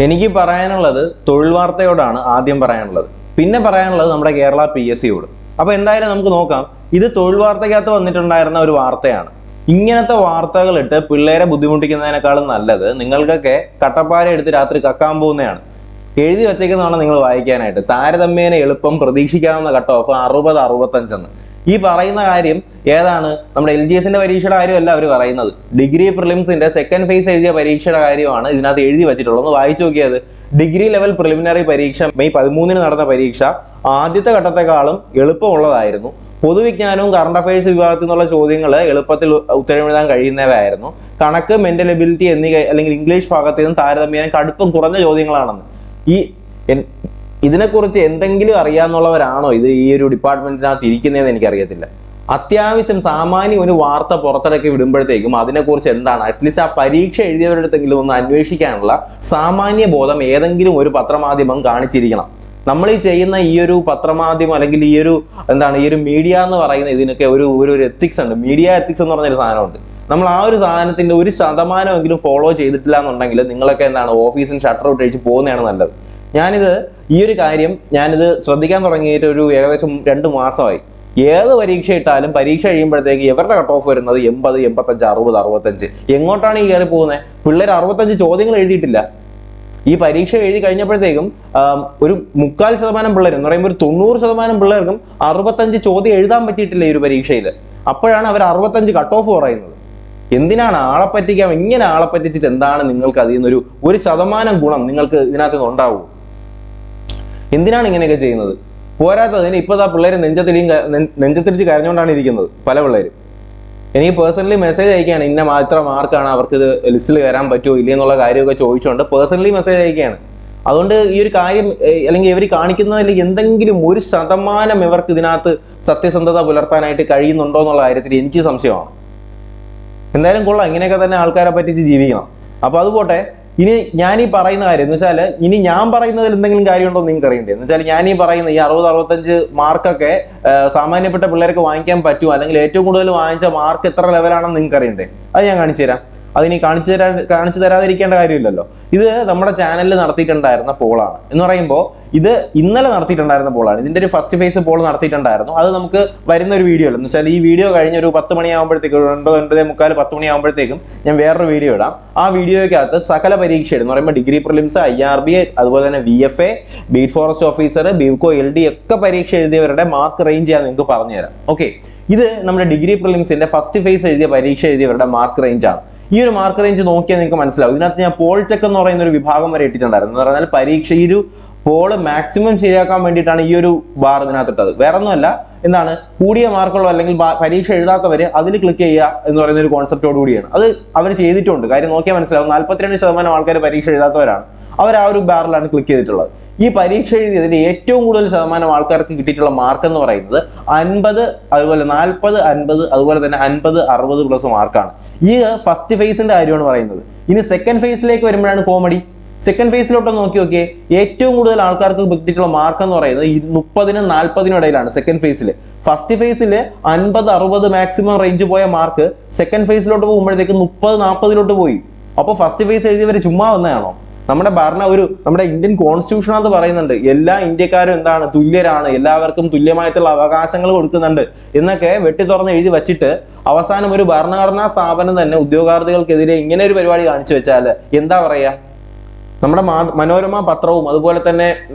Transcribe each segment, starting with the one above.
എനിക്ക് പറയാനുള്ളത് തൊഴിൽ വാർത്തയോടാണ് ആദ്യം പറയാനുള്ളത്. പിന്നെ പറയാനുള്ളത് നമ്മുടെ കേരള PSCയോട്. അപ്പോൾ എന്തായാലും നമുക്ക് നോക്കാം. ഇത് തൊഴിൽ വാർത്തയ്ക്കകത്ത് വന്നിട്ടുണ്ടായിരുന്ന ഒരു വാർത്തയാണ്. ഇങ്ങനത്തെ വാർത്തകൾ ഇട്ട് പിള്ളേരെ ബുദ്ധിമുട്ടിക്കുന്നതിനേക്കാളും നല്ലത് നിങ്ങൾക്കൊക്കെ കട്ടപ്പാര എടുത്ത് രാത്രി കക്കാൻ പോകുന്നതാണ്. എഴുതി വെച്ചേക്കുന്നതാണ് നിങ്ങൾ വായിക്കാനായിട്ട്. താരതമ്യേന എളുപ്പം പ്രതീക്ഷിക്കാവുന്ന കട്ട് ഓഫ് 60-65 ഈ പറയുന്ന കാര്യം ഏതാണ്? നമ്മുടെ LGSന്റെ പരീക്ഷയുടെ കാര്യമല്ല അവർ പറയുന്നത്. ഡിഗ്രി പ്രിലിംസിന്റെ സെക്കൻഡ് ഫേസ് എഴുതിയ പരീക്ഷയുടെ കാര്യമാണ് ഇതിനകത്ത് എഴുതി വെച്ചിട്ടുള്ളത്. ഒന്ന് വായിച്ചു നോക്കിയത്. ഡിഗ്രി ലെവൽ പ്രിലിമിനറി പരീക്ഷ മെയ് 13 നടന്ന പരീക്ഷ ആദ്യത്തെ ഘട്ടത്തെക്കാളും എളുപ്പമുള്ളതായിരുന്നു. പൊതുവിജ്ഞാനവും കറണ്ട് അഫയേഴ്സ് വിഭാഗത്തിൽ നിന്നുള്ള ചോദ്യങ്ങൾ എളുപ്പത്തിൽ ഉത്തരമെഴുതാൻ കഴിയുന്നവയായിരുന്നു. കണക്ക്, മെന്റൽ എബിലിറ്റി അല്ലെങ്കിൽ ഇംഗ്ലീഷ് ഭാഗത്ത് നിന്നും താരതമ്യേന കടുപ്പം കുറഞ്ഞ ചോദ്യങ്ങളാണെന്ന്. ഇതിനെക്കുറിച്ച് എന്തെങ്കിലും അറിയാവുന്നവരാണോ ഈ ഒരു ഡിപ്പാർട്ട്മെന്റിനകത്ത് ഇരിക്കുന്നതെന്ന് എനിക്കറിയത്തില്ല. അത്യാവശ്യം സാമാന്യ ഒരു വാർത്ത പുറത്തിറക്കി വിടുമ്പോഴത്തേക്കും അതിനെക്കുറിച്ച് എന്താണ് അറ്റ്ലീസ്റ്റ് ആ പരീക്ഷ എഴുതിയവരുടെ അടുത്തെങ്കിലും ഒന്ന് അന്വേഷിക്കാനുള്ള സാമാന്യ ബോധം ഏതെങ്കിലും ഒരു പത്രമാധ്യമം കാണിച്ചിരിക്കണം. നമ്മൾ ഈ ചെയ്യുന്ന ഈ ഒരു പത്രമാധ്യമം അല്ലെങ്കിൽ ഈ ഒരു മീഡിയ എന്ന് പറയുന്ന ഇതിനൊക്കെ ഒരു എത്തിക്സ് ഉണ്ട്. മീഡിയ എത്തിക്സ് എന്ന് പറഞ്ഞൊരു സാധനമുണ്ട്. നമ്മൾ ആ ഒരു സാധനത്തിന്റെ 1% ഫോളോ ചെയ്തിട്ടില്ല എന്നുണ്ടെങ്കിൽ നിങ്ങളൊക്കെ ഓഫീസിന് ഷട്ടർ ഔട്ട് അടിച്ച് പോകുന്നതാണ് നല്ലത്. ഈ ഒരു കാര്യം ഞാനിത് ശ്രദ്ധിക്കാൻ തുടങ്ങിയിട്ട് ഏകദേശം 2 മാസമായി. ഏത് പരീക്ഷ ഇട്ടാലും പരീക്ഷ കഴിയുമ്പോഴത്തേക്ക് ഇവരുടെ കട്ട് ഓഫ് വരുന്നത് 80, 85, 60, 65. എങ്ങോട്ടാണ് ഈ കയറി പോകുന്നത്? പിള്ളേർ 65 ചോദ്യങ്ങൾ എഴുതിയിട്ടില്ല. ഈ പരീക്ഷ എഴുതി കഴിഞ്ഞപ്പോഴത്തേക്കും ഒരു 3/4% പിള്ളേർ എന്ന് പറയുമ്പോൾ ഒരു 90% പിള്ളേർക്കും 65 ചോദ്യം എഴുതാൻ പറ്റിയിട്ടില്ല ഈ ഒരു പരീക്ഷയിൽ. അപ്പോഴാണ് അവർ 65 കട്ട് ഓഫ് പറയുന്നത്. എന്തിനാണ് ആളെ പറ്റിക്കാൻ? ഇങ്ങനെ ആളെ പറ്റിച്ചിട്ട് എന്താണ് നിങ്ങൾക്ക് അതിൽ നിന്നൊരു 1% ഗുണം നിങ്ങൾക്ക് ഇതിനകത്ത് ഉണ്ടാവും? എന്തിനാണ് ഇങ്ങനെയൊക്കെ ചെയ്യുന്നത്? പോരാത്തതിന് ഇപ്പോഴാ പിള്ളേർ നെഞ്ചത്തിരിച്ച് കരഞ്ഞുകൊണ്ടാണ് ഇരിക്കുന്നത് പല പിള്ളേരും. എനിക്ക് പേഴ്സണലി മെസ്സേജ് അയക്കുകയാണ്, ഇന്ന മാത്ര മാർക്കാണ് അവർക്ക് ഇത് ലിസ്റ്റിൽ കയറാൻ പറ്റുമോ ഇല്ല എന്നുള്ള കാര്യമൊക്കെ ചോദിച്ചുകൊണ്ട് പേഴ്സണലി മെസ്സേജ് അയക്കുകയാണ്. അതുകൊണ്ട് ഈ ഒരു കാര്യം അല്ലെങ്കിൽ ഇവർ കാണിക്കുന്നതിൽ എന്തെങ്കിലും 1% ഇവർക്ക് ഇതിനകത്ത് സത്യസന്ധത പുലർത്താനായിട്ട് കഴിയുന്നുണ്ടോ എന്നുള്ള കാര്യത്തിൽ എനിക്ക് സംശയമാണ്. എന്തായാലും കൊള്ളാം, ഇങ്ങനെയൊക്കെ തന്നെ ആൾക്കാരെ പറ്റിച്ച് ജീവിക്കണം. അപ്പൊ അതുപോട്ടെ. ഇനി ഞാൻ ഈ പറയുന്ന കാര്യം എന്ന് വെച്ചാൽ ഇനി ഞാൻ പറയുന്നതിൽ എന്തെങ്കിലും കാര്യമുണ്ടോ എന്ന് നിങ്ങൾക്ക് അറിയണ്ടേ? എന്ന് വെച്ചാൽ ഞാൻ ഈ പറയുന്ന ഈ 60-65 മാർക്കൊക്കെ സാമാന്യപ്പെട്ട പിള്ളേർക്ക് വാങ്ങിക്കാൻ പറ്റുമോ, അല്ലെങ്കിൽ ഏറ്റവും കൂടുതൽ വാങ്ങിച്ച മാർക്ക് എത്ര ലെവലാണെന്ന് നിങ്ങൾക്ക് അറിയണ്ടേ? അത് ഞാൻ കാണിച്ചു തരാം. അതിനി കാണിച്ചു തരാതിരിക്കേണ്ട കാര്യമില്ലല്ലോ. ഇത് നമ്മുടെ ചാനലിൽ നടത്തിയിട്ടുണ്ടായിരുന്ന പോളാണ്. എന്ന് പറയുമ്പോൾ ഇത് ഇന്നലെ നടത്തിയിട്ടുണ്ടായിരുന്ന പോളാണ്. ഇതിന്റെ ഒരു ഫസ്റ്റ് ഫേസ് പോൾ നടത്തിയിട്ടുണ്ടായിരുന്നു. അത് നമുക്ക് വരുന്ന ഒരു വീഡിയോ അല്ല. എന്ന് വെച്ചാൽ ഈ വീഡിയോ കഴിഞ്ഞ ഒരു 10 മണിയാകുമ്പോഴത്തേക്കും 9-9:45 10 മണിയാകുമ്പോഴത്തേക്കും ഞാൻ വേറൊരു വീഡിയോ ഇടാം. ആ വീഡിയോയ്ക്കകത്ത് സകല പരീക്ഷയുടെ എന്ന് പറയുമ്പോൾ ഡിഗ്രി പ്രിലിംസ്, IRB, അതുപോലെ തന്നെ VFA, beat forest officer, BEVCO, LD ഒക്കെ പരീക്ഷ എഴുതിയവരുടെ മാർക്ക് റേഞ്ച് ഞാൻ നിങ്ങൾക്ക് പറഞ്ഞുതരാം. ഓക്കെ, ഇത് നമ്മുടെ ഡിഗ്രി പ്രിലിംസിന്റെ ഫസ്റ്റ് ഫേസ് എഴുതിയ പരീക്ഷ എഴുതിയവരുടെ മാർക്ക് റേഞ്ച് ആണ്. ഈ ഒരു മാർക്ക് റേഞ്ച് നോക്കിയാൽ നിങ്ങൾക്ക് മനസ്സിലാവും. ഇതിനകത്ത് ഞാൻ പോൾ ചെക്ക് എന്ന് പറയുന്ന ഒരു വിഭാഗം വരെ ഇട്ടിട്ടുണ്ടായിരുന്നു. എന്ന് പറഞ്ഞാൽ പരീക്ഷ ഈ ഒരു പോള് മാക്സിമം ശരിയാക്കാൻ വേണ്ടിയിട്ടാണ് ഈ ഒരു ബാർ ഇതിനകത്ത് ഇട്ടത്. വേറെ ഒന്നുമല്ല, എന്താണ് കൂടിയ മാർക്കുള്ള അല്ലെങ്കിൽ പരീക്ഷ എഴുതാത്തവര് അതിൽ ക്ലിക്ക് ചെയ്യുക എന്ന് പറയുന്ന ഒരു കോൺസെപ്റ്റോട് കൂടിയാണ് അത് അവർ ചെയ്തിട്ടുണ്ട്. കാര്യം നോക്കിയാൽ മനസ്സിലാവും. 42% ആൾക്കാർ പരീക്ഷ എഴുതാത്തവരാണ്. അവർ ആ ഒരു ബാറിലാണ് ക്ലിക്ക് ചെയ്തിട്ടുള്ളത്. ഈ പരീക്ഷ എഴുതിയതിന്റെ ഏറ്റവും കൂടുതൽ ശതമാനം ആൾക്കാർക്ക് കിട്ടിയിട്ടുള്ള മാർക്ക് എന്ന് പറയുന്നത് 50, അതുപോലെ 40, 50, അതുപോലെ തന്നെ 50, 60 പ്ലസ് മാർക്കാണ്. ഈ ഫസ്റ്റ് ഫേസിന്റെ കാര്യമാണ് പറയുന്നത്. ഇനി സെക്കൻഡ് ഫേസിലേക്ക് വരുമ്പോഴാണ് കോമഡി. സെക്കൻഡ് ഫേസിലോട്ട് നോക്കിയേ, ഏറ്റവും കൂടുതൽ ആൾക്കാർക്ക് കിട്ടിയിട്ടുള്ള മാർക്ക് എന്ന് പറയുന്നത് 30-40 ഇടയിലാണ് സെക്കൻഡ് ഫേസിൽ. ഫസ്റ്റ് ഫേസിൽ 50-60 മാക്സിമം റേഞ്ച് പോയ മാർക്ക് സെക്കൻഡ് ഫേസിലോട്ട് പോകുമ്പോഴത്തേക്ക് 30-40 പോയി. അപ്പോൾ ഫസ്റ്റ് ഫേസ് എഴുതിയവർ ചുമ്മാ വന്നതാണോ? നമ്മുടെ ഇന്ത്യൻ കോൺസ്റ്റിറ്റ്യൂഷൻ അത് പറയുന്നുണ്ട്, എല്ലാ ഇന്ത്യക്കാരും തുല്യരാണ്, എല്ലാവർക്കും തുല്യമായിട്ടുള്ള അവകാശങ്ങൾ കൊടുക്കുന്നുണ്ട് എന്നൊക്കെ വെട്ടി തുറന്ന് എഴുതി വെച്ചിട്ട് അവസാനം ഒരു ഭരണഘടനാ സ്ഥാപനം തന്നെ ഉദ്യോഗാർത്ഥികൾക്കെതിരെ ഇങ്ങനെ ഒരു പരിപാടി കാണിച്ചു വെച്ചാൽ എന്താ പറയാ? നമ്മുടെ മനോരമ പത്രവും അതുപോലെ തന്നെ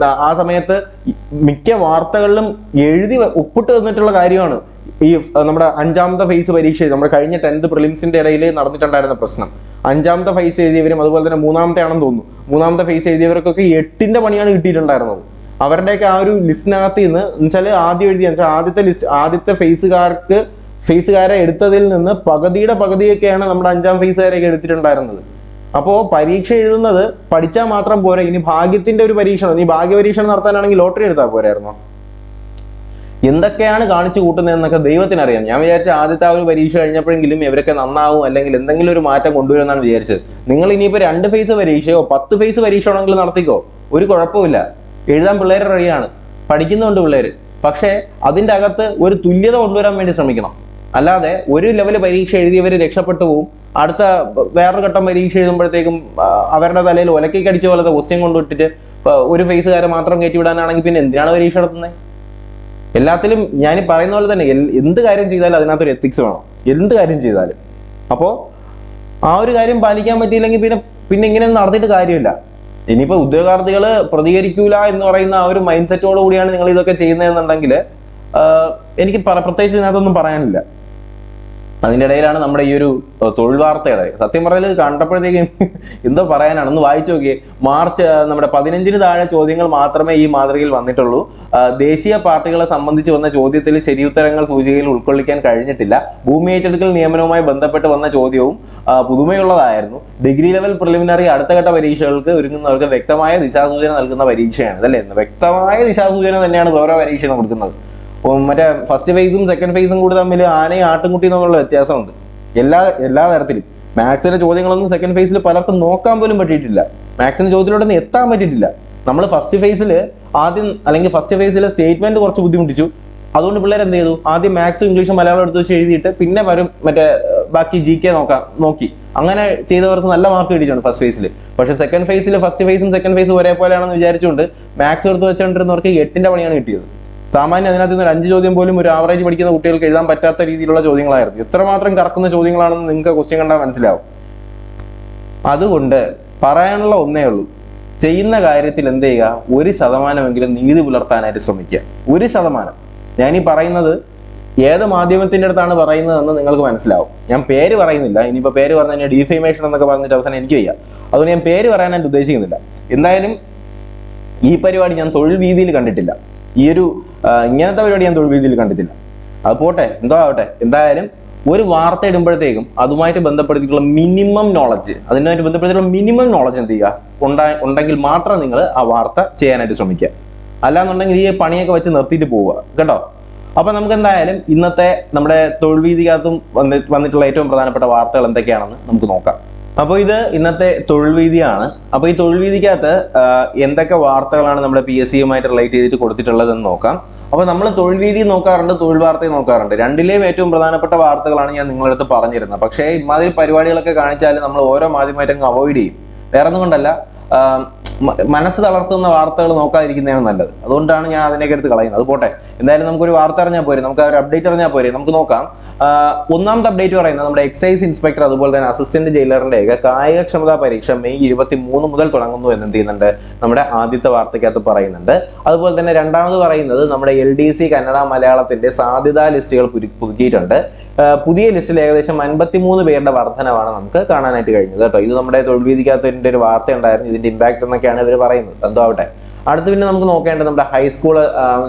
ആ സമയത്ത് മിക്ക വാർത്തകളിലും എഴുതി ഒപ്പിട്ട് തന്നിട്ടുള്ള കാര്യമാണ് ഈ നമ്മുടെ 5ാമത്തെ ഫേസ് പരീക്ഷ. നമ്മുടെ കഴിഞ്ഞ 10th പ്രിലിംസിന്റെ ഇടയിൽ നടന്നിട്ടുണ്ടായിരുന്ന പ്രശ്നം. 5ാമത്തെ ഫേസ് എഴുതിയവരും അതുപോലെ തന്നെ 3ാമത്തെ ആണെന്ന് തോന്നുന്നു, 3ാമത്തെ ഫേസ് എഴുതിയവർക്കൊക്കെ 8ന്റെ പണിയാണ് കിട്ടിയിട്ടുണ്ടായിരുന്നത്. അവരുടെയൊക്കെ ആ ഒരു ലിസ്റ്റിനകത്ത് നിന്ന് വെച്ചാൽ ആദ്യം എഴുതിയ ആദ്യത്തെ ഫേസുകാരെ എടുത്തതിൽ നിന്ന് പകുതിയൊക്കെയാണ് നമ്മുടെ 5ാം ഫേസുകാരെയൊക്കെ എടുത്തിട്ടുണ്ടായിരുന്നത്. അപ്പോൾ പരീക്ഷ എഴുതുന്നത് പഠിച്ചാൽ മാത്രം പോരാ, ഇനി ഭാഗ്യത്തിന്റെ ഒരു പരീക്ഷണം, ഈ ഭാഗ്യപരീക്ഷണം നടത്താനാണെങ്കിൽ ലോട്ടറി എടുത്താൽ പോരായിരുന്നോ? എന്തൊക്കെയാണ് കാണിച്ചു കൂട്ടുന്നതെന്നൊക്കെ ദൈവത്തിനറിയാം. ഞാൻ വിചാരിച്ച ആദ്യത്തെ ആ ഒരു പരീക്ഷ കഴിഞ്ഞപ്പോഴെങ്കിലും ഇവരൊക്കെ നന്നാവും അല്ലെങ്കിൽ എന്തെങ്കിലും ഒരു മാറ്റം കൊണ്ടുവരുമെന്നാണ് വിചാരിച്ചത്. നിങ്ങൾ ഇനിയിപ്പോൾ 2 ഫേസ് പരീക്ഷയോ 10 ഫേസ് പരീക്ഷ ആണെങ്കിലും നടത്തിക്കോ, ഒരു കുഴപ്പമില്ല. എഴുതാൻ പിള്ളേർ റെഡിയാണ്, പഠിക്കുന്നുണ്ട് പിള്ളേർ. പക്ഷേ അതിൻ്റെ അകത്ത് ഒരു തുല്യത കൊണ്ടുവരാൻ വേണ്ടി ശ്രമിക്കണം. അല്ലാതെ ഒരു ലെവൽ പരീക്ഷ എഴുതിയവർ രക്ഷപ്പെട്ടു പോവും, അടുത്ത വേറൊരു ഘട്ടം പരീക്ഷ എഴുതുമ്പോഴത്തേക്കും അവരുടെ തലയിൽ ഒലക്കേക്ക് അടിച്ച പോലത്തെ ക്വസ്റ്റ്യൻ കൊണ്ടുവിട്ടിട്ട് ഒരു ഫേസുകാരെ മാത്രം കയറ്റി വിടാനാണെങ്കിൽ പിന്നെ എന്തിനാണ് പരീക്ഷ നടത്തുന്നത്? എല്ലാത്തിലും ഞാൻ പറയുന്ന പോലെ തന്നെ എന്ത് കാര്യം ചെയ്താലും അതിനകത്തൊരു എത്തിക്സ് വേണം, എന്ത് കാര്യം ചെയ്താലും. അപ്പോൾ ആ ഒരു കാര്യം പാലിക്കാൻ പറ്റിയില്ലെങ്കിൽ പിന്നെ ഇങ്ങനെയൊന്നും നടത്തിയിട്ട് കാര്യമില്ല. ഇനിയിപ്പോൾ ഉദ്യോഗാർത്ഥികൾ പ്രതികരിക്കൂല എന്ന് പറയുന്ന ആ ഒരു മൈൻഡ് സെറ്റോട് കൂടിയാണ് നിങ്ങൾ ഇതൊക്കെ ചെയ്യുന്നതെന്നുണ്ടെങ്കിൽ എനിക്ക് പ്രത്യേകിച്ച് ഇതിനകത്തൊന്നും പറയാനില്ല. അതിൻ്റെ ഇടയിലാണ് നമ്മുടെ ഈ ഒരു തൊഴിൽ വാർത്തയുടെ സത്യം പറഞ്ഞാൽ കണ്ടപ്പോഴത്തേക്കും എന്തോ പറയാനാണ്. ഒന്ന് വായിച്ചു നോക്കിയേ. മാർച്ച് നമ്മുടെ 15-ന് താഴെ ചോദ്യങ്ങൾ മാത്രമേ ഈ മാതൃകയിൽ വന്നിട്ടുള്ളൂ. ദേശീയ പാർട്ടികളെ സംബന്ധിച്ച് വന്ന ചോദ്യത്തിൽ ശരിയുത്തരങ്ങൾ സൂചികയിൽ ഉൾക്കൊള്ളിക്കാൻ കഴിഞ്ഞിട്ടില്ല. ഭൂമി ഏറ്റെടുക്കൽ നിയമനവുമായി ബന്ധപ്പെട്ട് വന്ന ചോദ്യവും പുതുമയുള്ളതായിരുന്നു. ഡിഗ്രി ലെവൽ പ്രിലിമിനറി അടുത്ത ഘട്ട പരീക്ഷകൾക്ക് ഒരുങ്ങുന്നവർക്ക് വ്യക്തമായ ദിശാസൂചന നൽകുന്ന പരീക്ഷയാണ്. അതല്ലേ, വ്യക്തമായ ദിശാസൂചന തന്നെയാണ് ഓരോ പരീക്ഷ കൊടുക്കുന്നത്. മറ്റേ ഫസ്റ്റ് ഫേസും സെക്കൻഡ് ഫേസും കൂടി തമ്മിൽ ആനയും ആട്ടുംകുട്ടിയും തമ്മിലുള്ള വ്യത്യാസമുണ്ട് എല്ലാ തരത്തിലും. മാത്സിലെ ചോദ്യങ്ങളൊന്നും സെക്കൻഡ് ഫേസിൽ പലർക്കും നോക്കാൻ പോലും പറ്റിയിട്ടില്ല. മാത്സിന്റെ ചോദ്യത്തിലോട്ടൊന്നും എത്താൻ പറ്റിയിട്ടില്ല. നമ്മൾ ഫസ്റ്റ് ഫേസിൽ ഫസ്റ്റ് ഫേസിലെ സ്റ്റേറ്റ്മെന്റ് കുറച്ച് ബുദ്ധിമുട്ടിച്ചു. അതുകൊണ്ട് പിള്ളേർ എന്ത് ചെയ്തു, ആദ്യം മാത്സും ഇംഗ്ലീഷും മലയാളം എടുത്ത് വെച്ച് എഴുതിയിട്ട് പിന്നെ മറ്റേ ബാക്കി GK നോക്കി. അങ്ങനെ ചെയ്തവർക്ക് നല്ല മാർക്ക് കിട്ടിയിട്ടുണ്ട് ഫസ്റ്റ് ഫേസിൽ. പക്ഷെ സെക്കൻഡ് ഫേസിൽ ഫസ്റ്റ് ഫേസും സെക്കൻഡ് ഫേസും ഒരേപോലെയാണെന്ന് വിചാരിച്ചുകൊണ്ട് മാത്സ് എടുത്ത് വെച്ചുകൊണ്ടിരുന്നവർക്ക് 8ന്റെ പണിയാണ് കിട്ടിയത്. സാമാന്യം അതിനകത്ത് നിന്ന് 5 ചോദ്യം പോലും ഒരു ആവറേജ് പഠിക്കുന്ന കുട്ടികൾക്ക് എഴുതാൻ പറ്റാത്ത രീതിയിലുള്ള ചോദ്യങ്ങളായിരുന്നു. എത്രമാത്രം കറക്കുന്ന ചോദ്യങ്ങളാണെന്ന് നിങ്ങൾക്ക് ക്വസ്റ്റ്യൻ കണ്ടാൽ മനസ്സിലാവും. അതുകൊണ്ട് പറയാനുള്ള ഒന്നേ ഉള്ളൂ, ചെയ്യുന്ന കാര്യത്തിൽ എന്ത് ചെയ്യുക, 1% നീതി പുലർത്താനായിട്ട് ശ്രമിക്കുക. 1%. ഞാനീ പറയുന്നത് ഏത് മാധ്യമത്തിന്റെ അടുത്താണ് പറയുന്നതെന്ന് നിങ്ങൾക്ക് മനസ്സിലാവും. ഞാൻ പേര് പറയുന്നില്ല. ഇനിയിപ്പോൾ പേര് പറഞ്ഞു കഴിഞ്ഞാൽ ഡിഫേമേഷൻ എന്നൊക്കെ പറഞ്ഞിട്ട് അവസാനം എനിക്ക് ചെയ്യാം. അതുകൊണ്ട് ഞാൻ പേര് പറയാനായിട്ട് ഉദ്ദേശിക്കുന്നില്ല. എന്തായാലും ഈ പരിപാടി ഞാൻ തൊഴിൽ വീതിയിൽ കണ്ടിട്ടില്ല. ഈ ഒരു ഇങ്ങനത്തെ പരിപാടി ഞാൻ തൊഴിൽ വീതിയിൽ കണ്ടിട്ടില്ല. അത് പോട്ടെ, എന്തോ ആവട്ടെ. എന്തായാലും ഒരു വാർത്ത ഇടുമ്പോഴത്തേക്കും അതുമായിട്ട് ബന്ധപ്പെടുത്തിയിട്ടുള്ള മിനിമം നോളജ് എന്ത് ചെയ്യുക, ഉണ്ടെങ്കിൽ മാത്രം നിങ്ങൾ ആ വാർത്ത ചെയ്യാനായിട്ട് ശ്രമിക്കുക. അല്ലാന്നുണ്ടെങ്കിൽ ഈ പണിയൊക്കെ വെച്ച് നിർത്തിയിട്ട് പോവുക കേട്ടോ. അപ്പൊ നമുക്ക് എന്തായാലും ഇന്നത്തെ നമ്മുടെ തൊഴിൽ വീതിക്കകത്തും വന്നിട്ടുള്ള ഏറ്റവും പ്രധാനപ്പെട്ട വാർത്തകൾ എന്തൊക്കെയാണെന്ന് നമുക്ക് നോക്കാം. അപ്പോൾ ഇത് ഇന്നത്തെ തൊഴിൽ വീതിയാണ്. അപ്പോൾ ഈ തൊഴിൽ വീതിക്കകത്ത് എന്തൊക്കെ വാർത്തകളാണ് നമ്മുടെ PSCയുമായിട്ട് റിലേറ്റ് ചെയ്തിട്ട് കൊടുത്തിട്ടുള്ളതെന്ന് നോക്കാം. അപ്പോൾ നമ്മൾ തൊഴിൽ വീതി നോക്കാറുണ്ട്, തൊഴിൽ വാർത്തയും നോക്കാറുണ്ട്. രണ്ടിലെയും ഏറ്റവും പ്രധാനപ്പെട്ട വാർത്തകളാണ് ഞാൻ നിങ്ങളുടെ അടുത്ത് പറഞ്ഞിരുന്നത്. പക്ഷേ ഇമാതിരി പരിപാടികളൊക്കെ കാണിച്ചാൽ നമ്മൾ ഓരോ മാധ്യമമായിട്ട് അങ്ങ് അവോയ്ഡ് ചെയ്യും. വേറെ ഒന്നും കൊണ്ടല്ല, മനസ്സ് തളർത്തുന്ന വാർത്തകൾ നോക്കാതിരിക്കുന്നതാണ് നല്ലത്. അതുകൊണ്ടാണ് ഞാൻ അതിനൊക്കെ എടുത്ത് കളയുന്നത്. അത് പോട്ടെ. എന്തായാലും നമുക്കൊരു വാർത്ത അറിഞ്ഞാൽ പോരെ, നമുക്ക് ഒരു അപ്ഡേറ്റ് അറിഞ്ഞാൽ പോരെ. നമുക്ക് നോക്കാം. ഒന്നാമത്തെ അപ്ഡേറ്റ് പറയുന്നത് നമ്മുടെ എക്സൈസ് ഇൻസ്പെക്ടർ അതുപോലെ തന്നെ അസിസ്റ്റന്റ് ജയിലറിന്റെ കായികക്ഷമതാ പരീക്ഷ മെയ് 23 മുതൽ തുടങ്ങുന്നു എന്ന് എന്ത് ചെയ്യുന്നുണ്ട്, നമ്മുടെ ആദ്യത്തെ വാർത്തയ്ക്കകത്ത് പറയുന്നുണ്ട്. അതുപോലെ തന്നെ രണ്ടാമത് പറയുന്നത് നമ്മുടെ LDC കന്നഡ മലയാളത്തിന്റെ സാധ്യതാ ലിസ്റ്റുകൾ പുതുക്കിയിട്ടുണ്ട്. പുതിയ ലിസ്റ്റിൽ ഏകദേശം 53 പേരുടെ വർധനവാണ് നമുക്ക് കാണാനായിട്ട് കഴിഞ്ഞത് കേട്ടോ. ഇത് നമ്മുടെ തൊഴിൽ വീതിക്കകത്തിന്റെ ഒരു വാർത്ത ഉണ്ടായിരുന്നു. ഇതിന്റെ ഇമ്പാക്ട് എന്നൊക്കെയാണ് ഇവർ പറയുന്നത്. എന്തോ ആവട്ടെ. അടുത്ത് പിന്നെ നമുക്ക് നോക്കേണ്ടത് നമ്മുടെ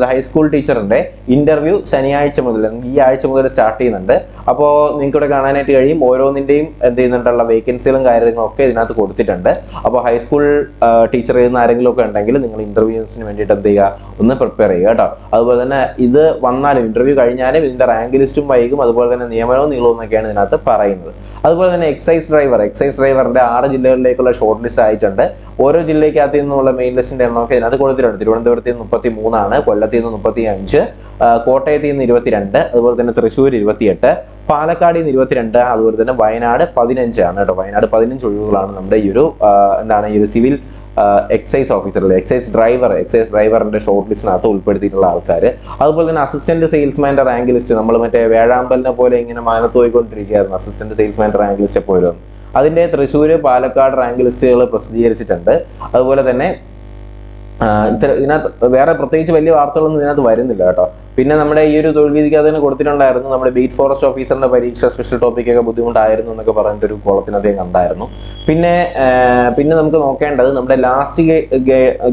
ഹൈസ്കൂൾ ടീച്ചറിന്റെ ഇന്റർവ്യൂ ശനിയാഴ്ച മുതൽ, ഈ ആഴ്ച മുതൽ സ്റ്റാർട്ട് ചെയ്യുന്നുണ്ട്. അപ്പോൾ നിങ്ങൾക്ക് ഇവിടെ കാണാനായിട്ട് കഴിയും. ഓരോന്നിന്റെയും എന്ത് ചെയ്യുന്നുണ്ടുള്ള വേക്കൻസികളും കാര്യങ്ങളും ഒക്കെ ഇതിനകത്ത് കൊടുത്തിട്ടുണ്ട്. അപ്പോൾ ഹൈസ്കൂൾ ടീച്ചർ ചെയ്യുന്ന ആരെങ്കിലും ഒക്കെ ഉണ്ടെങ്കിൽ നിങ്ങൾ ഇന്റർവ്യൂസിന് വേണ്ടിയിട്ട് എന്ത് ചെയ്യുക, ഒന്ന് പ്രിപ്പയർ ചെയ്യുക കേട്ടോ. അതുപോലെ തന്നെ ഇത് വന്നാലും ഇന്റർവ്യൂ കഴിഞ്ഞാലും ഇതിന്റെ റാങ്ക് ലിസ്റ്റും വൈകും. അതുപോലെ തന്നെ നിയമനവും നീളവും എന്നൊക്കെയാണ് ഇതിനകത്ത് പറയുന്നത്. അതുപോലെ തന്നെ എക്സൈസ് ഡ്രൈവറിന്റെ 6 ജില്ലകളിലേക്കുള്ള ഷോർട്ട് ലിസ്റ്റ് ആയിട്ടുണ്ട്. ഓരോ ജില്ലയ്ക്കകത്ത് നിന്നുള്ള മെയിൻ ലിസ്റ്റിന്റെ എണ്ണമൊക്കെ ഇതിനകത്ത് കൊടുത്തിട്ടുണ്ട്. തിരുവനന്തപുരത്ത് നിന്ന് 33, കൊല്ലത്ത് നിന്ന് 35, കോട്ടയത്ത് നിന്ന് 22, അതുപോലെ തന്നെ തൃശ്ശൂർ 28, പാലക്കാട് നിന്ന് 22, അതുപോലെ തന്നെ വയനാട് 15 ആണ് കേട്ടോ. വയനാട് 15 ഒഴിവുകളാണ് നമ്മുടെ ഈ ഒരു സിവിൽ എക്സൈസ് ഓഫീസറിലെ എക്സൈസ് ഡ്രൈവറിന്റെ ഷോർട്ട് ലിസ്റ്റിനകത്ത് ഉൾപ്പെടുത്തിയിട്ടുള്ള ആൾക്കാർ. അതുപോലെ തന്നെ അസിസ്റ്റന്റ് സെയിൽസ്മാന്റെ റാങ്ക് ലിസ്റ്റ് നമ്മൾ മറ്റേ വേഴാമ്പലിനെ പോലെ ഇങ്ങനെ മാനത്ത് പോയിക്കൊണ്ടിരിക്കുകയായിരുന്നു. അസിസ്റ്റന്റ് സെയിൽസ്മാന്റെ റാങ്ക് ലിസ്റ്റ് എപ്പോഴും അതിന്റെ തൃശ്ശൂർ പാലക്കാട് റാങ്ക് ലിസ്റ്റുകൾ പ്രസിദ്ധീകരിച്ചിട്ടുണ്ട്. അതുപോലെ തന്നെ ഇതിനകത്ത് വേറെ പ്രത്യേകിച്ച് വലിയ വാർത്തകളൊന്നും ഇതിനകത്ത് വരുന്നില്ല കേട്ടോ. പിന്നെ നമ്മുടെ ഈ ഒരു തൊഴിൽ വീതിക്ക് അതിന് കൊടുത്തിട്ടുണ്ടായിരുന്നു നമ്മുടെ ബീറ്റ് ഫോറസ്റ്റ് ഓഫീസറിന്റെ പരീക്ഷ സ്പെഷ്യൽ ടോപ്പിക്കൊക്കെ ബുദ്ധിമുട്ടായിരുന്നു എന്നൊക്കെ പറഞ്ഞിട്ടൊരു കോളത്തിനകത്ത് കണ്ടായിരുന്നു. പിന്നെ നമുക്ക് നോക്കേണ്ടത് നമ്മുടെ ലാസ്റ്റ്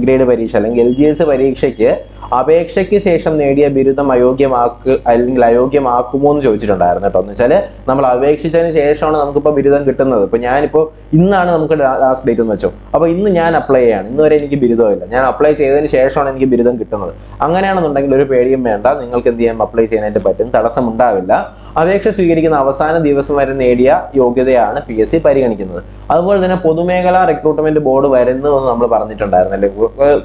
ഗ്രേഡ് പരീക്ഷ അല്ലെങ്കിൽ LGS പരീക്ഷയ്ക്ക് അപേക്ഷയ്ക്ക് ശേഷം നേടിയ ബിരുദം അയോഗ്യമാക്കുമോ എന്ന് ചോദിച്ചിട്ടുണ്ടായിരുന്നു കേട്ടോ. എന്ന് വെച്ചാൽ നമ്മൾ അപേക്ഷിച്ചതിന് ശേഷമാണ് നമുക്കിപ്പോൾ ബിരുദം കിട്ടുന്നത്. ഇപ്പൊ ഞാനിപ്പോൾ ഇന്നാണ് നമുക്ക് ലാസ്റ്റ് ഡേറ്റ് എന്ന് വെച്ചോ. അപ്പൊ ഇന്ന് ഞാൻ അപ്ലൈ ചെയ്യാണ്, ഇന്ന് വരെ എനിക്ക് ബിരുദമില്ല, ഞാൻ അപ്ലൈ ചെയ്തതിന് ശേഷമാണ് എനിക്ക് ബിരുദം കിട്ടുന്നത്. അങ്ങനെയാണെന്നുണ്ടെങ്കിൽ ഒരു പേടിയും വേണ്ട, നിങ്ങൾക്ക് എന്ത് ചെയ്യാൻ അപ്ലൈ ചെയ്യാനായിട്ട് പറ്റും, തടസ്സമുണ്ടാവില്ല. അപേക്ഷ സ്വീകരിക്കുന്ന അവസാന ദിവസം വരെ നേടിയ യോഗ്യതയാണ് PSC പരിഗണിക്കുന്നത്. അതുപോലെ തന്നെ പൊതുമേഖലാ റിക്രൂട്ട്മെന്റ് ബോർഡ് വരുന്നതെന്ന് നമ്മൾ പറഞ്ഞിട്ടുണ്ടായിരുന്നു അല്ലെ,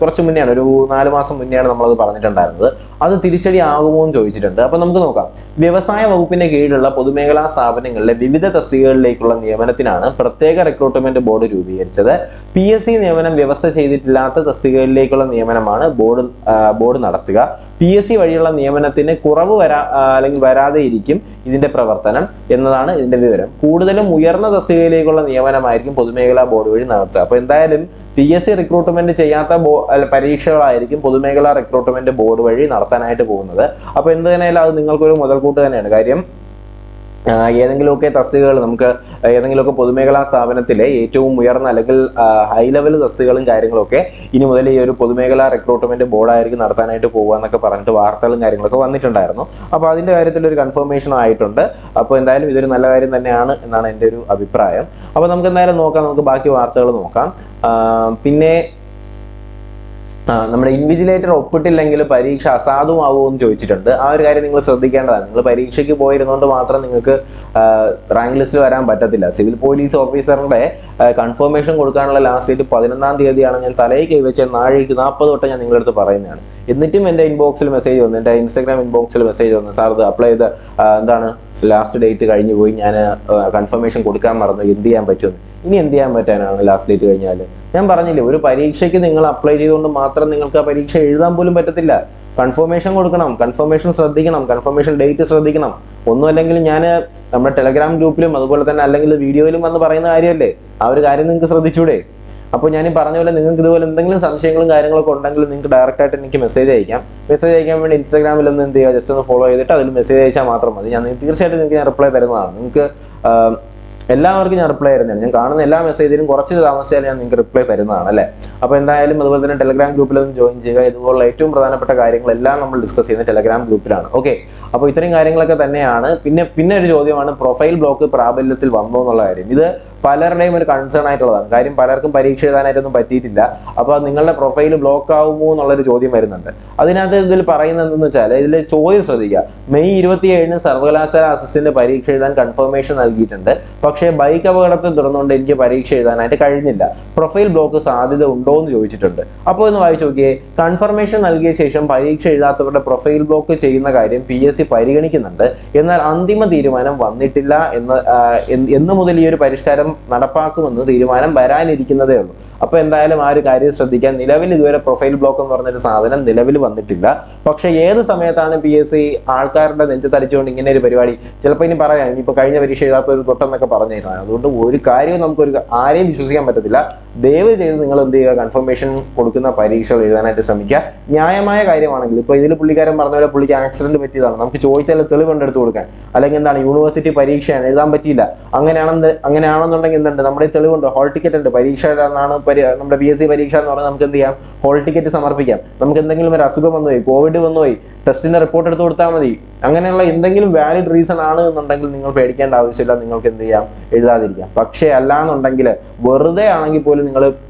കുറച്ച് മുന്നെയാണ്, ഒരു 4 മാസം മുന്നെയാണ് നമ്മളത് പറഞ്ഞിട്ടുണ്ടായിരുന്നത്. അത് തിരിച്ചടി ആകുമോ എന്ന് ചോദിച്ചിട്ടുണ്ട്. അപ്പൊ നമുക്ക് നോക്കാം. വ്യവസായ വകുപ്പിന്റെ കീഴിലുള്ള പൊതുമേഖലാ സ്ഥാപനങ്ങളിലെ വിവിധ തസ്തികകളിലേക്കുള്ള നിയമനത്തിനാണ് പ്രത്യേക റിക്രൂട്ട്മെന്റ് ബോർഡ് രൂപീകരിച്ചത്. PSC നിയമനം വ്യവസ്ഥ ചെയ്തിട്ടില്ലാത്ത തസ്തികകളിലേക്കുള്ള നിയമനമാണ് ബോർഡ് നടത്തുക. PSC വഴിയുള്ള നിയമനത്തിന് കുറവ് അല്ലെങ്കിൽ വരാതെ ഇരിക്കും ഇതിന്റെ പ്രവർത്തനം എന്നതാണ് ഇതിന്റെ വിവരം. കൂടുതലും ഉയർന്ന തസ്തികയിലേക്കുള്ള നിയമനമായിരിക്കും പൊതുമേഖലാ ബോർഡ് വഴി നടത്തുക. അപ്പൊ എന്തായാലും PSC റിക്രൂട്ട്മെന്റ് ചെയ്യാത്ത പരീക്ഷകളായിരിക്കും പൊതുമേഖലാ റിക്രൂട്ട്മെന്റ് ബോർഡ് വഴി നടത്താനായിട്ട് പോകുന്നത്. അപ്പൊ എന്ത് തന്നെയാലും അത് നിങ്ങൾക്കൊരു മുതൽക്കൂട്ട് തന്നെയാണ്. കാര്യം ഏതെങ്കിലുമൊക്കെ തസ്തികകൾ നമുക്ക് ഏതെങ്കിലുമൊക്കെ പൊതുമേഖലാ സ്ഥാപനത്തിലെ ഏറ്റവും ഉയർന്ന അല്ലെങ്കിൽ ഹൈ ലെവൽ തസ്തികകളും കാര്യങ്ങളൊക്കെ ഇനി മുതൽ ഈ ഒരു പൊതുമേഖലാ റിക്രൂട്ട്മെന്റ് ബോർഡായിരിക്കും നടത്താനായിട്ട് പോകുക എന്നൊക്കെ പറഞ്ഞിട്ട് വാർത്തകളും കാര്യങ്ങളൊക്കെ വന്നിട്ടുണ്ടായിരുന്നു. അപ്പോൾ അതിന്റെ കാര്യത്തിൽ ഒരു കൺഫർമേഷൻ ആയിട്ടുണ്ട്. അപ്പോൾ എന്തായാലും ഇതൊരു നല്ല കാര്യം തന്നെയാണ് എന്നാണ് എൻ്റെ ഒരു അഭിപ്രായം. അപ്പോൾ നമുക്ക് എന്തായാലും നോക്കാം, നമുക്ക് ബാക്കി വാർത്തകൾ നോക്കാം. പിന്നെ നമ്മുടെ ഇൻവിജിലേറ്റർ ഒപ്പിട്ടില്ലെങ്കിൽ പരീക്ഷ അസാധുവാകുമോ എന്ന് ചോദിച്ചിട്ടുണ്ട്. ആ ഒരു കാര്യം നിങ്ങൾ ശ്രദ്ധിക്കേണ്ടതാണ്. നിങ്ങൾ പരീക്ഷയ്ക്ക് പോയിരുന്നുകൊണ്ട് മാത്രം നിങ്ങൾക്ക് റാങ്ക് ലിസ്റ്റിൽ വരാൻ പറ്റത്തില്ല. സിവിൽ പോലീസ് ഓഫീസറിന്റെ കൺഫർമേഷൻ കൊടുക്കാനുള്ള ലാസ്റ്റ് ഡേറ്റ് 11-ാം തീയതിയാണ്. ഞാൻ തലയിൽ കൈവച്ച നാഴേക്ക് 40 തൊട്ട് ഞാൻ നിങ്ങളുടെ അടുത്ത് പറയുന്നതാണ്. എന്നിട്ടും എൻ്റെ ഇൻബോക്സിൽ മെസ്സേജ് വന്നു, എൻ്റെ ഇൻസ്റ്റാഗ്രാം ഇൻബോക്സിൽ മെസ്സേജ് വന്നു, സാർ ഇത് അപ്ലൈ ചെയ്ത് എന്താണ് ലാസ്റ്റ് ഡേറ്റ് കഴിഞ്ഞു പോയി, ഞാൻ കൺഫർമേഷൻ കൊടുക്കാൻ മറന്നു, എന്ത് ചെയ്യാൻ പറ്റുമെന്ന്. ഇനി എന്ത് ചെയ്യാൻ പറ്റാനാണ് ലാസ്റ്റ് ഡേറ്റ് കഴിഞ്ഞാൽ? ഞാൻ പറഞ്ഞില്ലേ, ഒരു പരീക്ഷയ്ക്ക് നിങ്ങൾ അപ്ലൈ ചെയ്തുകൊണ്ട് മാത്രം നിങ്ങൾക്ക് ആ പരീക്ഷ എഴുതാൻ പോലും പറ്റത്തില്ല. കൺഫർമേഷൻ കൊടുക്കണം, കൺഫർമേഷൻ ശ്രദ്ധിക്കണം, കൺഫർമേഷൻ ഡേറ്റ് ശ്രദ്ധിക്കണം. ഒന്നും അല്ലെങ്കിൽ ഞാൻ നമ്മുടെ ടെലഗ്രാം ഗ്രൂപ്പിലും അതുപോലെ തന്നെ അല്ലെങ്കിൽ വീഡിയോയിലും വന്ന് പറയുന്ന കാര്യമല്ലേ, ആ ഒരു കാര്യം നിങ്ങൾക്ക് ശ്രദ്ധിച്ചൂടെ? അപ്പോൾ ഞാൻ ഈ പറഞ്ഞ പോലെ നിങ്ങൾക്ക് ഇതുപോലെ എന്തെങ്കിലും സംശയങ്ങളും കാര്യങ്ങളൊക്കെ ഉണ്ടെങ്കിൽ നിങ്ങൾക്ക് ഡയറക്റ്റ് ആയിട്ട് എനിക്ക് മെസ്സേജ് അയക്കാം. മെസ്സേജ് അയക്കാൻ വേണ്ടി ഇൻസ്റ്റാഗ്രാമിൽ ഒന്ന് എന്ത് ചെയ്യുക, ജസ്റ്റ് ഒന്ന് ഫോളോ ചെയ്തിട്ട് അതിൽ മെസ്സേജ് അയച്ചാൽ മാത്രം മതി. ഞാൻ തീർച്ചയായിട്ടും നിങ്ങൾക്ക് ഞാൻ റിപ്ലൈ തരുന്നതാണ്. നിങ്ങൾക്ക് എല്ലാവർക്കും ഞാൻ റിപ്ലൈ തരുന്നതാണ്. ഞാൻ കാണുന്ന എല്ലാ മെസ്സേജിനും കുറച്ച് താമസിച്ചാൽ ഞാൻ നിങ്ങൾക്ക് റിപ്ലൈ തരുന്നതാണ് അല്ലേ. അപ്പോൾ എന്തായാലും അതുപോലെ തന്നെ ടെലഗ്രാം ഗ്രൂപ്പിലൊന്ന് ജോയിൻ ചെയ്യുക. ഇതുപോലുള്ള ഏറ്റവും പ്രധാനപ്പെട്ട കാര്യങ്ങളെല്ലാം നമ്മൾ ഡിസ്കസ് ചെയ്യുന്ന ടെലഗ്രാം ഗ്രൂപ്പിലാണ്. ഓക്കെ, അപ്പോൾ ഇത്രയും കാര്യങ്ങളൊക്കെ തന്നെയാണ്. പിന്നെ ഒരു ചോദ്യമാണ്, പ്രൊഫൈൽ ബ്ലോക്ക് പ്രാബല്യത്തിൽ വന്നോ എന്നുള്ള കാര്യം. ഇത് പലരുടെയും ഒരു കൺസേൺ ആയിട്ടുള്ളതാണ്. കാര്യം പലർക്കും പരീക്ഷ എഴുതാനായിട്ടൊന്നും പറ്റിയിട്ടില്ല. അപ്പോൾ നിങ്ങളുടെ പ്രൊഫൈൽ ബ്ലോക്ക് ആവുമോ എന്നുള്ളൊരു ചോദ്യം വരുന്നുണ്ട്. അതിനകത്ത് ഇതിൽ പറയുന്നത് എന്തെന്ന് വെച്ചാൽ, ഇതിൽ ചോദ്യം ശ്രദ്ധിക്കുക. മെയ് 27-ന് സർവകലാശാല അസിസ്റ്റന്റ് പരീക്ഷ എഴുതാൻ കൺഫർമേഷൻ നൽകിയിട്ടുണ്ട്. പക്ഷേ ബൈക്ക് അപകടത്തെ തുടർന്നുകൊണ്ട് എനിക്ക് പരീക്ഷ എഴുതാനായിട്ട് കഴിഞ്ഞില്ല. പ്രൊഫൈൽ ബ്ലോക്ക് സാധ്യത ഉണ്ടോ എന്ന് ചോദിച്ചിട്ടുണ്ട്. അപ്പോൾ ഒന്ന് വായിച്ചു നോക്കിയേ. കൺഫർമേഷൻ നൽകിയ ശേഷം പരീക്ഷ എഴുതാത്തവരുടെ പ്രൊഫൈൽ ബ്ലോക്ക് ചെയ്യുന്ന കാര്യം PSC പരിഗണിക്കുന്നുണ്ട്. എന്നാൽ അന്തിമ തീരുമാനം വന്നിട്ടില്ല എന്ന് മുതൽ ഈ ഒരു പരിഷ്കാരം നടപ്പാക്കുമെന്ന് തീരുമാനം വരാനിരിക്കുന്നതേ ഉള്ളൂ. അപ്പൊ എന്തായാലും ആ ഒരു കാര്യം ശ്രദ്ധിക്കാൻ. നിലവിൽ ഇതുവരെ പ്രൊഫൈൽ ബ്ലോക്ക് എന്ന് പറഞ്ഞൊരു സാധനം നിലവിൽ വന്നിട്ടില്ല. പക്ഷെ ഏത് സമയത്താണ് PSC ആൾക്കാരുടെ നെഞ്ചത്തടിച്ചുകൊണ്ട് ഇങ്ങനെ ഒരു പരിപാടി ചിലപ്പോൾ ഇനി പറയാം, ഇനിയിപ്പോൾ കഴിഞ്ഞ പരീക്ഷ എഴുതാത്ത ഒരു തൊട്ടെന്നൊക്കെ പറഞ്ഞിരുന്നത്. അതുകൊണ്ട് ഒരു കാര്യവും നമുക്കൊരു ആരെയും വിശ്വസിക്കാൻ പറ്റത്തില്ല. ദയവ് ചെയ്ത് നിങ്ങൾ എന്ത് ചെയ്യുക, കൺഫർമേഷൻ കൊടുക്കുന്ന പരീക്ഷകൾ എഴുതാനായിട്ട് ശ്രമിക്കുക. ന്യായമായ കാര്യമാണെങ്കിൽ, ഇപ്പൊ ഇതിൽ പുള്ളിക്കാരൻ പറഞ്ഞ പോലെ പുള്ളിക്ക് ആക്സിഡന്റ് പറ്റിയതാണ്, നമുക്ക് ചോദിച്ചാൽ തെളിവുണ്ടെടുത്ത് കൊടുക്കാൻ. അല്ലെങ്കിൽ എന്താണ്, യൂണിവേഴ്സിറ്റി പരീക്ഷയാണ് എഴുതാൻ പറ്റിയില്ല, അങ്ങനെയാണെന്നുണ്ടെങ്കിൽ എന്തുണ്ട്, നമ്മുടെ തെളിവുണ്ട്, ഹോൾ ടിക്കറ്റ് ഉണ്ട്. പരീക്ഷ എന്നാണ് നമ്മുടെ PSC പരീക്ഷ എന്ന് പറഞ്ഞാൽ നമുക്ക് എന്ത് ചെയ്യാം, ഹോൾ ടിക്കറ്റ് സമർപ്പിക്കാം. നമുക്ക് എന്തെങ്കിലും ഒരു അസുഖം വന്നുപോയി, കോവിഡ് വന്നുപോയി, ടെസ്റ്റിന്റെ റിപ്പോർട്ട് എടുത്ത് കൊടുത്താൽ മതി. അങ്ങനെയുള്ള എന്തെങ്കിലും വാലിഡ് റീസൺ ആണ് എന്നുണ്ടെങ്കിൽ നിങ്ങൾ പേടിക്കേണ്ട ആവശ്യമില്ല, നിങ്ങൾക്ക് എന്ത് ചെയ്യാം, എഴുതാതിരിക്കാം. പക്ഷേ അല്ലാന്നുണ്ടെങ്കിൽ വെറുതെ ആണെങ്കിൽ പോലും നിങ്ങൾ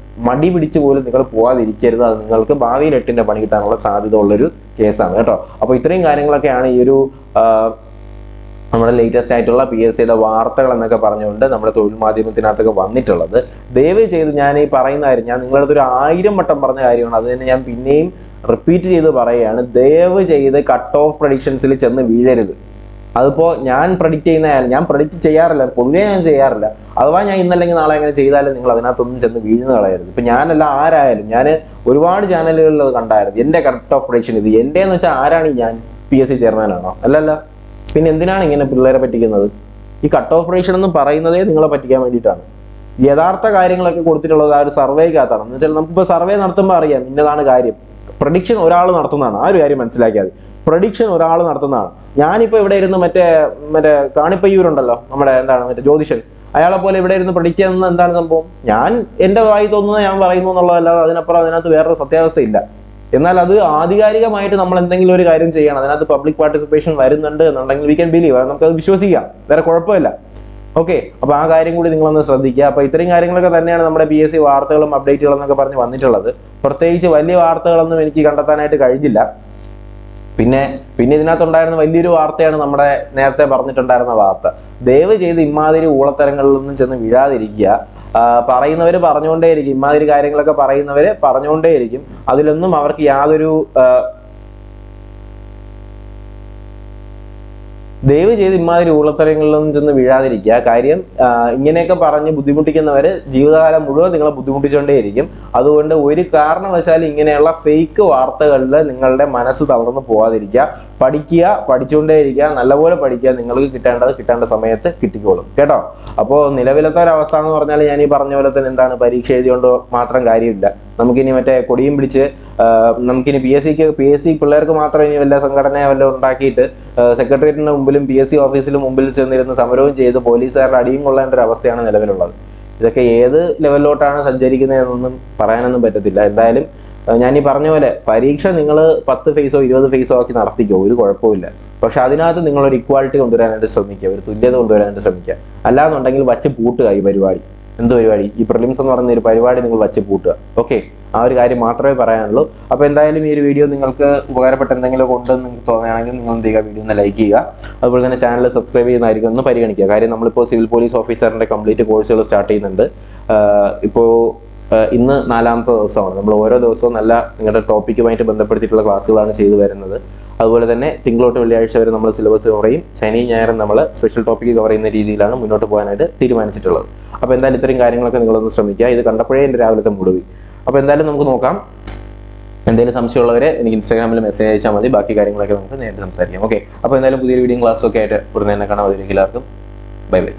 മടി പിടിച്ച് പോലും നിങ്ങൾ പോവാതിരിക്കരുത്. അത് നിങ്ങൾക്ക് ഭാവിയിൽ 8ന്റെ പണി കിട്ടാനുള്ള സാധ്യത ഉള്ളൊരു കേസാണ് കേട്ടോ. അപ്പോൾ ഇത്രയും കാര്യങ്ങളൊക്കെയാണ് ഈ ഒരു നമ്മുടെ ലേറ്റസ്റ്റ് ആയിട്ടുള്ള PSCയുടെ വാർത്തകൾ എന്നൊക്കെ പറഞ്ഞുകൊണ്ട് നമ്മുടെ തൊഴിൽ മാധ്യമത്തിനകത്തൊക്കെ വന്നിട്ടുള്ളത്. ദയവ് ചെയ്ത് ഞാൻ ഈ പറയുന്ന കാര്യം ഞാൻ നിങ്ങളുടെ അടുത്ത് ഒരു 1000 വട്ടം പറഞ്ഞ കാര്യമാണ്. അത് തന്നെ ഞാൻ പിന്നെയും റിപ്പീറ്റ് ചെയ്ത് പറയുകയാണ്. ദയവ് ചെയ്ത് കട്ട് ഓഫ് പ്രഡിക്ഷൻസിൽ ചെന്ന് വീഴരുത്. അതിപ്പോൾ ഞാൻ പ്രഡിക്റ്റ് ചെയ്യാറില്ല, പൊതുവേ ഞാൻ ചെയ്യാറില്ല. അഥവാ ഞാൻ ഇന്നല്ലെങ്കിൽ നാളെ അങ്ങനെ ചെയ്താലും നിങ്ങൾ അതിനകത്തൊന്നും ചെന്ന് വീഴുന്ന കളയരുത്. ഇപ്പം ഞാനല്ല ആരായാലും, ഞാൻ ഒരുപാട് ചാനലുകളിൽ അത് കണ്ടായിരുന്നു. എൻ്റെ കട്ട് ഓഫ് പ്രഡിക്ഷൻ ഇത് എൻ്റെന്ന് വെച്ചാൽ ആരാണ് ഞാൻ? PSC ചെയർമാനാണോ? അല്ലല്ല. പിന്നെ എന്തിനാണ് ഇങ്ങനെ പിള്ളേരെ പറ്റിക്കുന്നത്? ഈ കട്ട് ഓഫ് പ്രഡിക്ഷൻ എന്ന് പറയുന്നതേ നിങ്ങളെ പറ്റിക്കാൻ വേണ്ടിയിട്ടാണ്. യഥാർത്ഥ കാര്യങ്ങളൊക്കെ കൊടുത്തിട്ടുള്ളത് ആ ഒരു സർവേക്കകത്താണ്. എന്ന് വെച്ചാൽ നമുക്കിപ്പോൾ സർവേ നടത്തുമ്പോൾ അറിയാം ഇന്നതാണ് കാര്യം. പ്രഡിക്ഷൻ ഒരാൾ നടത്തുന്നതാണ്, ആ ഒരു കാര്യം മനസ്സിലാക്കിയാൽ മതി. പ്രഡിക്ഷൻ ഒരാൾ നടത്തുന്നതാണ്. ഞാനിപ്പോൾ ഇവിടെ ഇരുന്ന് മറ്റേ കാണിപ്പയ്യൂരുണ്ടല്ലോ, നമ്മുടെ മറ്റേ ജ്യോതിഷൻ, അയാളെ പോലെ ഇവിടെ ഇരുന്ന് പ്രഡിക്റ്റ് ചെയ്യുന്ന എന്താണ് സംഭവം? ഞാൻ എൻ്റെ വായി തോന്നുന്നത് ഞാൻ പറയുന്നു എന്നുള്ളതല്ലാതെ അതിനകത്ത് വേറൊരു സത്യാവസ്ഥ ഇല്ല. എന്നാൽ അത് ആധികാരികമായിട്ട് നമ്മൾ എന്തെങ്കിലും ഒരു കാര്യം ചെയ്യണം, അതിനകത്ത് പബ്ലിക് പാർട്ടിസിപ്പേഷൻ വരുന്നുണ്ട് എന്നുണ്ടെങ്കിൽ വി ക്യാൻ ബിലീവ്, നമുക്കത് വിശ്വസിക്കാം, വേറെ കുഴപ്പമില്ല. ഓക്കെ, അപ്പോൾ ആ കാര്യം കൂടി നിങ്ങളൊന്ന് ശ്രദ്ധിക്കുക. അപ്പോൾ ഇത്രയും കാര്യങ്ങളൊക്കെ തന്നെയാണ് നമ്മുടെ PSC വാർത്തകളും അപ്ഡേറ്റുകളും എന്നൊക്കെ പറഞ്ഞ് വന്നിട്ടുള്ളത്. പ്രത്യേകിച്ച് വലിയ വാർത്തകളൊന്നും എനിക്ക് കണ്ടെത്താനായിട്ട് കഴിഞ്ഞില്ല. പിന്നെ ഇതിനകത്തുണ്ടായിരുന്ന വലിയൊരു വാർത്തയാണ് നമ്മുടെ നേരത്തെ പറഞ്ഞിട്ടുണ്ടായിരുന്ന വാർത്ത. ദയവ് ചെയ്ത് ഇമാതിരി ഊളത്തരങ്ങളിലൊന്നും ചെന്ന് വീഴാതിരിക്കുക. പറയുന്നവര് പറഞ്ഞുകൊണ്ടേയിരിക്കും, ഇമാതിരി കാര്യങ്ങളൊക്കെ പറയുന്നവര് പറഞ്ഞുകൊണ്ടേയിരിക്കും. അതിലൊന്നും അവർക്ക് യാതൊരു ദയവ് ചെയ്ത് ഇമാതിരി ഊളത്തരങ്ങളിലൊന്നും ചെന്ന് വീഴാതിരിക്കുക. കാര്യം ഇങ്ങനെയൊക്കെ പറഞ്ഞ് ബുദ്ധിമുട്ടിക്കുന്നവര് ജീവിതകാലം മുഴുവൻ നിങ്ങളെ ബുദ്ധിമുട്ടിച്ചുകൊണ്ടേയിരിക്കും. അതുകൊണ്ട് ഒരു കാരണവശാലും ഇങ്ങനെയുള്ള ഫേക്ക് വാർത്തകളിൽ നിങ്ങളുടെ മനസ്സ് തളർന്നു പോകാതിരിക്കുക. പഠിക്കുക, പഠിച്ചുകൊണ്ടേയിരിക്കുക, നല്ലപോലെ പഠിക്കുക. നിങ്ങൾക്ക് കിട്ടേണ്ട സമയത്ത് കിട്ടിക്കോളും കേട്ടോ. അപ്പോൾ നിലവിലത്തെ ഒരവസ്ഥ എന്ന് പറഞ്ഞാൽ ഞാൻ ഈ പറഞ്ഞ പോലെ തന്നെ എന്താണ്, പരീക്ഷ എഴുതിയോണ്ട് മാത്രം കാര്യമില്ല. നമുക്കിനി മറ്റേ കൊടിയും പിടിച്ച് നമുക്കിനി പി എസ് സി പിള്ളേർക്ക് മാത്രം ഇനി വല്ല സംഘടനയോ വല്ല ഉണ്ടാക്കിയിട്ട് സെക്രട്ടേറിയറ്റിന്റെ മുമ്പിലും PSC ഓഫീസിലും മുമ്പിൽ ചെന്നിരുന്ന് സമരവും ചെയ്ത് പോലീസുകാരുടെ അടിയും കൊള്ളേണ്ട ഒരു അവസ്ഥയാണ് നിലവിലുള്ളത്. ഇതൊക്കെ ഏത് ലെവലിലോട്ടാണ് സഞ്ചരിക്കുന്നതെന്നൊന്നും പറയാനൊന്നും പറ്റത്തില്ല. എന്തായാലും ഞാൻ ഈ പറഞ്ഞ പോലെ പരീക്ഷ നിങ്ങൾ 10 ഫേസോ 20 ഫേസോ ആക്കി നടത്തിക്കോ, ഒരു കുഴപ്പമില്ല. പക്ഷെ അതിനകത്ത് നിങ്ങളൊരു ഇക്വാളിറ്റി കൊണ്ടുവരാനായിട്ട് ശ്രമിക്കുക, ഒരു തുല്യത കൊണ്ടുവരാനായിട്ട് ശ്രമിക്കുക. അല്ലാന്നുണ്ടെങ്കിൽ വച്ച് പൂട്ടുക ഈ പരിപാടി. എന്ത് പരിപാടി? ഈ പ്രിലിംസ് എന്ന് പറയുന്ന ഒരു പരിപാടി നിങ്ങൾ വച്ച് പൂട്ടുക. ഓക്കെ, ആ ഒരു കാര്യം മാത്രമേ പറയാനുള്ളൂ. അപ്പോൾ എന്തായാലും ഈ ഒരു വീഡിയോ നിങ്ങൾക്ക് ഉപകാരപ്പെട്ട എന്തെങ്കിലും ഉണ്ടെന്ന് നിങ്ങൾക്ക് തോന്നുകയാണെങ്കിൽ നിങ്ങൾ എന്ത് ചെയ്യുക, വീഡിയോ ഒന്ന് ലൈക്ക് ചെയ്യുക. അതുപോലെ തന്നെ ചാനൽ സബ്സ്ക്രൈബ് ചെയ്യുന്നതായിരിക്കും ഒന്ന് പരിഗണിക്കുക. കാര്യം നമ്മളിപ്പോൾ സിവിൽ പോലീസ് ഓഫീസറിന്റെ കംപ്ലീറ്റ് കോഴ്സുകൾ സ്റ്റാർട്ട് ചെയ്യുന്നുണ്ട്. ഇപ്പോൾ ഇന്ന് 4ാമത്തെ ദിവസമാണ്. നമ്മൾ ഓരോ ദിവസവും നല്ല നിങ്ങളുടെ ടോപ്പിക്കുമായിട്ട് ബന്ധപ്പെടുത്തിയിട്ടുള്ള ക്ലാസ്സുകളാണ് ചെയ്തു വരുന്നത്. അതുപോലെ തന്നെ തിങ്കൾ തൊട്ട് വെള്ളിയാഴ്ച വരെ നമ്മൾ സിലബസ് കവർ ചെയ്യും. ശനി ഞായറും നമ്മൾ സ്പെഷ്യൽ ടോപ്പിക്ക് കവർ ചെയ്യുന്ന രീതിയിലാണ് മുന്നോട്ട് പോകാനായിട്ട് തീരുമാനിച്ചിട്ടുള്ളത്. അപ്പോൾ എന്തായാലും ഇത്രയും കാര്യങ്ങളൊക്കെ നിങ്ങളൊന്ന് ശ്രമിക്കുക. ഇത് കണ്ടപ്പോഴേ എൻ്റെ രാവിലത്തെ മുഴുവൻ. അപ്പോൾ എന്തായാലും നമുക്ക് നോക്കാം. എന്തെങ്കിലും സംശയമുള്ളവരെ എനിക്ക് ഇൻസ്റ്റാഗ്രാമിൽ മെസ്സേജ് അയച്ചാൽ മതി. ബാക്കി കാര്യങ്ങളൊക്കെ നമുക്ക് നേരിട്ട് സംസാരിക്കാം. ഓക്കെ, അപ്പോൾ എന്തായാലും പുതിയൊരു വീഡിയോ ക്ലാസ്സൊക്കെ ആയിട്ട് ഉടനെ തന്നെ കാണാം. അതിലേക്ക് എല്ലാവർക്കും ബൈ ബൈ.